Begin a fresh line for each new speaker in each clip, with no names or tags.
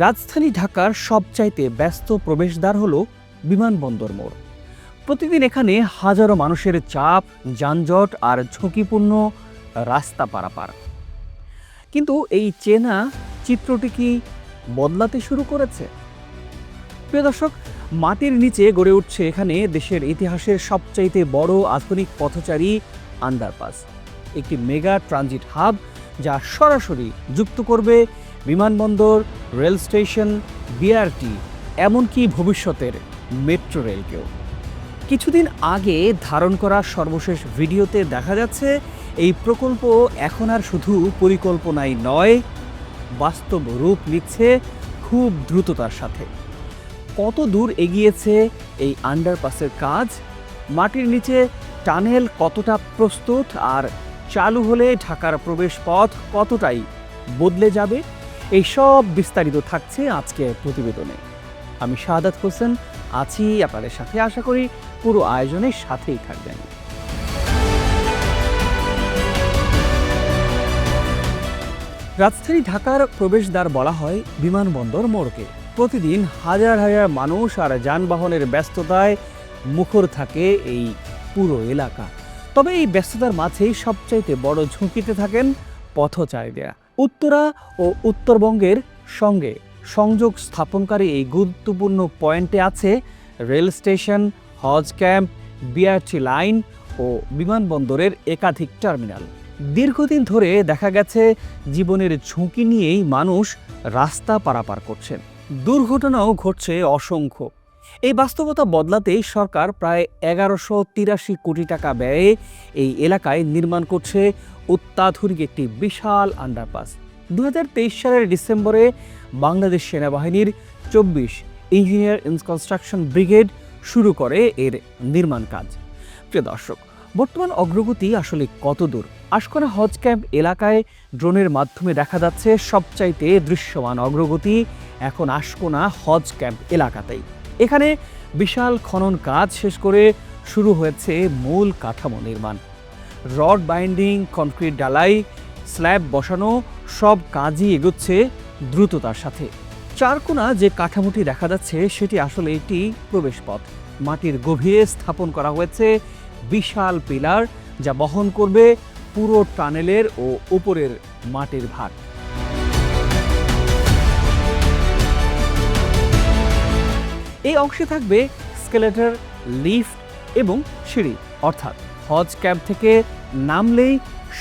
রাজধানী ঢাকার সবচাইতে ব্যস্ত প্রবেশদ্বার হলো বিমানবন্দর মোড়। প্রতিদিন এখানে হাজারো মানুষের চাপ, যানজট আর ঝুঁকিপূর্ণ রাস্তা পারাপার। কিন্তু এই চেনা চিত্রটি কি বদলাতে শুরু করেছে? প্রিয় দর্শক, মাটির নিচে গড়ে উঠছে এখানে দেশের ইতিহাসের সবচাইতে বড় আধুনিক পথচারী আন্ডারপাস, একটি মেগা ট্রানজিট হাব যা সরাসরি যুক্ত করবে বিমানবন্দর, রেল স্টেশন, বিআরটি, এমনকি ভবিষ্যতের মেট্রো রেলকেও। কিছুদিন আগে ধারণ করা সর্বশেষ ভিডিওতে দেখা যাচ্ছে এই প্রকল্প এখন আর শুধু পরিকল্পনাই নয়, বাস্তব রূপ নিচ্ছে খুব দ্রুততার সাথে। কত দূর এগিয়েছে এই আন্ডারপাসের কাজ, মাটির নিচে টানেল কতটা প্রস্তুত, আর চালু হলে ঢাকার প্রবেশ পথ কতটাই বদলে যাবে, এই সব বিস্তারিত থাকছে আজকের প্রতিবেদনে। আমি শাহাদাত হোসেন আছি আপনাদের সাথে, আশা করি পুরো আয়োজনের সাথেই থাকবেন। রাজধানী ঢাকার প্রবেশদ্বার বলা হয় বিমানবন্দর মোড়কে। প্রতিদিন হাজার হাজার মানুষ আর যানবাহনের ব্যস্ততায় মুখর থাকে এই পুরো এলাকা। তবে এই ব্যস্ততার মাঝেই সবচাইতে বড় ঝুঁকিতে থাকেন পথচারীরা। উত্তরা ও উত্তরবঙ্গের সঙ্গে সংযোগ স্থাপনকারী এই গুরুত্বপূর্ণ পয়েন্টে আছে রেল স্টেশন, হজ ক্যাম্প, বিআরটি লাইন ও বিমানবন্দরের একাধিক টার্মিনাল। দীর্ঘদিন ধরে দেখা গেছে জীবনের ঝুঁকি নিয়েই মানুষ রাস্তা পারাপার করছেন, দুর্ঘটনাও ঘটছে অসংখ্য। এই বাস্তবতা বদলাতেই সরকার প্রায় 1183 কোটি টাকা ব্যয়ে এই এলাকায় নির্মাণ করছে অত্যাধুনিক একটি বিশাল আন্ডারপাস। 2023 সালের ডিসেম্বরে বাংলাদেশ সেনাবাহিনীর 24 ইঞ্জিনিয়ার ইন কনস্ট্রাকশন ব্রিগেড শুরু করে এর নির্মাণ কাজ। প্রিয় দর্শক, বর্তমান অগ্রগতি আসলে কত দূর? আশকোনা হজ ক্যাম্প এলাকায় ড্রোনের মাধ্যমে দেখা যাচ্ছে সবচাইতে দৃশ্যমান অগ্রগতি এখন আশকোনা হজ ক্যাম্প এলাকাতেই। এখানে বিশাল খনন কাজ শেষ করে শুরু হয়েছে মূল কাঠামো নির্মাণ। রড বাইন্ডিং, কনক্রিট ডালাই, স্ল্যাব বসানো, সব কাজই এগোচ্ছে দ্রুততার সাথে। চারকোনা যে কাঠামোটি দেখা যাচ্ছে সেটি আসলে একটি প্রবেশপথ। মাটির গভীরে স্থাপন করা হয়েছে বিশাল পিলার, যা বহন করবে পুরো টানেলের ও উপরের মাটির ভার। এই অংশে থাকবে স্কেলেটর, লিফট এবং সিঁড়ি, অর্থাৎ হজ ক্যাম্প থেকে নামলেই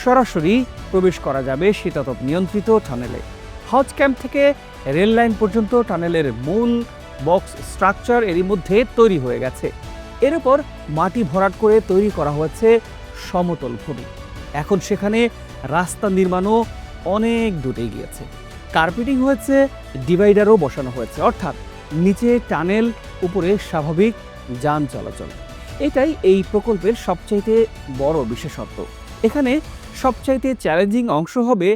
সরাসরি প্রবেশ করা যাবে শীতাতপ নিয়ন্ত্রিত টানেলে। হজ ক্যাম্প থেকে রেল লাইন পর্যন্ত টানেলের মূল বক্স স্ট্রাকচার এরই মধ্যে তৈরি হয়ে গেছে। এর উপর মাটি ভরাট করে তৈরি করা হয়েছে সমতল ভূমি। এখন সেখানে রাস্তা নির্মাণও অনেক দূর এগিয়েছে। কার্পেটিং হয়েছে, ডিভাইডারও বসানো হয়েছে, অর্থাৎ নিচে টানেল, উপরে স্বাভাবিক যান চলাচল। এটাই এই প্রকল্পের সবচাইতে বড় বিশেষত্ব। এখানে সবচাইতে চ্যালেঞ্জিং অংশ হবে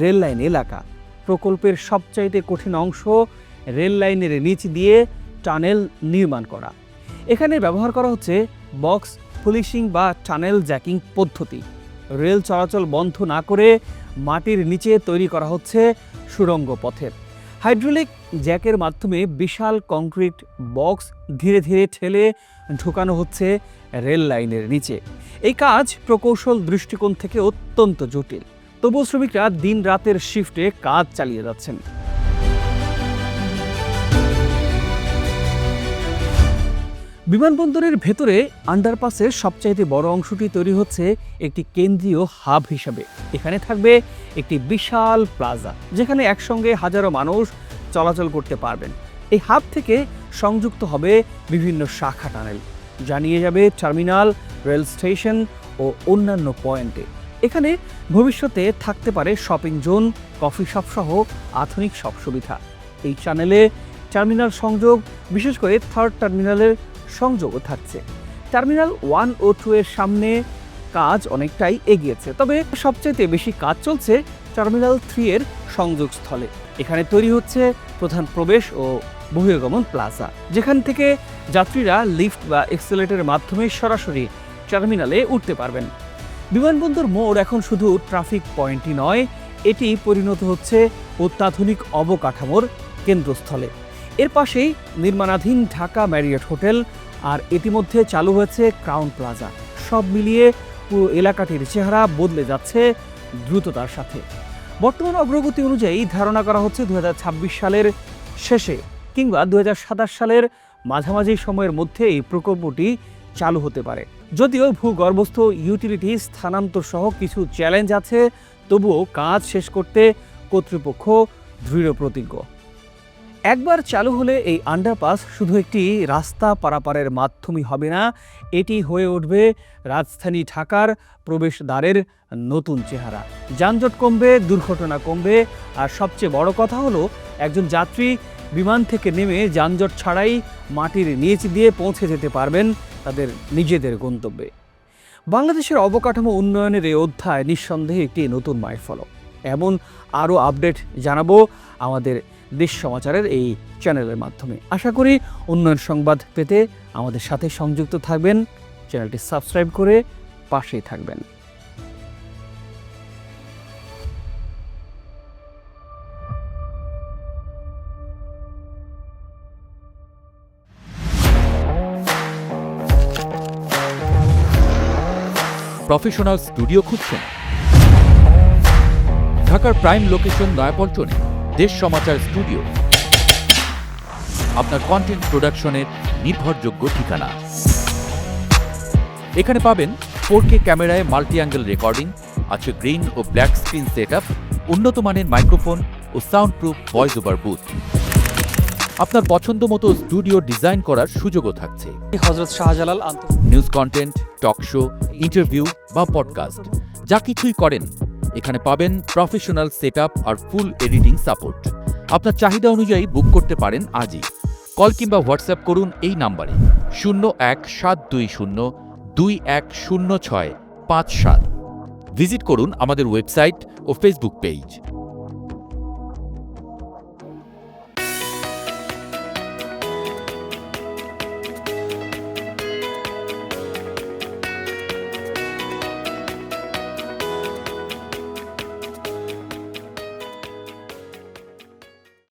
রেল লাইন এলাকা। প্রকল্পের সবচাইতে কঠিন অংশ রেল লাইনের নিচ দিয়ে টানেল নির্মাণ করা। এখানে ব্যবহার করা হচ্ছে বক্স পুলিশিং বা টানেল জ্যাকিং পদ্ধতি। রেল চলাচল বন্ধ না করে মাটির নিচে তৈরি করা হচ্ছে সুড়ঙ্গ পথের। হাইড্রোলিক জ্যাকের মাধ্যমে বিশাল কংক্রিট বক্স ধীরে ধীরে ঠেলে ঢোকানো হচ্ছে রেল লাইনের নিচে। এই কাজ প্রকৌশল দৃষ্টিকোণ থেকে অত্যন্ত জটিল, তবুও শ্রমিকরা দিন রাতের শিফটে কাজ চালিয়ে যাচ্ছেন। বিমানবন্দরের ভেতরে আন্ডারপাসের সবচাইতে বড় অংশটি তৈরি হচ্ছে একটি কেন্দ্রীয় হাব হিসাবে। এখানে থাকবে একটি বিশাল প্লাজা, যেখানে একসঙ্গে হাজারো মানুষ চলাচল করতে পারবেন। এই হাব থেকে সংযুক্ত হবে বিভিন্ন শাখা টানেল, যা নিয়ে যাবে টার্মিনাল, রেল স্টেশন ও অন্যান্য পয়েন্টে। এখানে ভবিষ্যতে থাকতে পারে শপিং জোন, কফি শপ সহ আধুনিক সব সুবিধা। এই চ্যানেলে টার্মিনাল সংযোগ, বিশেষ করে থার্ড টার্মিনালের সংযোগও থাকছে। টার্মিনাল 1 ও 2 এর সামনে কাজ অনেকটাই এগিয়েছে, তবে সবচেয়ে বেশি কাজ চলছে টার্মিনাল 3 এর সংযোগস্থলে। এখানে তৈরি হচ্ছে প্রধান প্রবেশ ও বহির্গমন প্লাজা, যেখান থেকে যাত্রীরা লিফট বা এক্সেলেটরের মাধ্যমে সরাসরি টার্মিনালে উঠতে পারবেন। বিমানবন্দর মোড় এখন শুধু ট্রাফিক পয়েন্টই নয়, এটি পরিণত হচ্ছে অত্যাধুনিক অবকাঠামোর কেন্দ্রস্থলে। এর পাশেই নির্মাণাধীন ঢাকা ম্যারিয়ট হোটেল, আর ইতিমধ্যে চালু হয়েছে ক্রাউন প্লাজা। সব মিলিয়ে পুরো এলাকাটির চেহারা বদলে যাচ্ছে দ্রুততার সাথে। বর্তমান অগ্রগতি অনুযায়ী ধারণা করা হচ্ছে 2026 সালের শেষে কিংবা 2027 সালের মাঝামাঝি সময়ের মধ্যে এই প্রকল্পটি চালু হতে পারে। যদিও ভূগর্ভস্থ ইউটিলিটি স্থানান্তর সহ কিছু চ্যালেঞ্জ আছে, তবুও কাজ শেষ করতে কর্তৃপক্ষ দৃঢ় প্রতিজ্ঞ। একবার চালু হলে এই আন্ডারপাস শুধু একটি রাস্তা পারাপারের মাধ্যমই হবে না, এটি হয়ে উঠবে রাজধানী ঢাকার প্রবেশদ্বারের নতুন চেহারা। যানজট কমবে, দুর্ঘটনা কমবে, আর সবচেয়ে বড় কথা হলো একজন যাত্রী বিমান থেকে নেমে যানজট ছাড়াই মাটির নিচ দিয়ে পৌঁছে যেতে পারবেন তাদের নিজেদের গন্তব্যে। বাংলাদেশের অবকাঠামো উন্নয়নের এই অধ্যায় নিঃসন্দেহে একটি নতুন মাইলফলক। এমন আরও আপডেট জানাবো আমাদের দেশ সমাচারের এই চ্যানেলের মাধ্যমে। আশা করি উন্নয়ন সংবাদ পেতে আমাদের সাথে সংযুক্ত থাকবেন। চ্যানেলটি সাবস্ক্রাইব করে পাশেই থাকবেন।
প্রফেশনাল স্টুডিও খুঁজছেন? ঢাকার প্রাইম লোকেশন নয়াপল্টনে দেশ সমাচার স্টুডিও আপনার কন্টেন্ট প্রোডাকশনের নির্ভরযোগ্য ঠিকানা। এখানে পাবেন 4K ক্যামেরায় মাল্টি অ্যাঙ্গেল রেকর্ডিং, আছে গ্রিন ও ব্ল্যাক স্ক্রিন সেটআপ, উন্নত মানের মাইক্রোফোন ও sound proof voice over booth. আপনার পছন্দ মতো স্টুডিও ডিজাইন করার সুযোগও থাকছে।
Hazrat Shahjalal
news content, talk show, interview বা পডকাস্ট যা কিছুই করেন এখানে পাবেন প্রফেশনাল সেটআপ আর ফুল এডিটিং সাপোর্ট। আপনার চাহিদা অনুযায়ী বুক করতে পারেন আজই। কল কিংবা হোয়াটসঅ্যাপ করুন এই নাম্বারে 017202106557। ভিজিট করুন আমাদের ওয়েবসাইট ও ফেসবুক পেজ।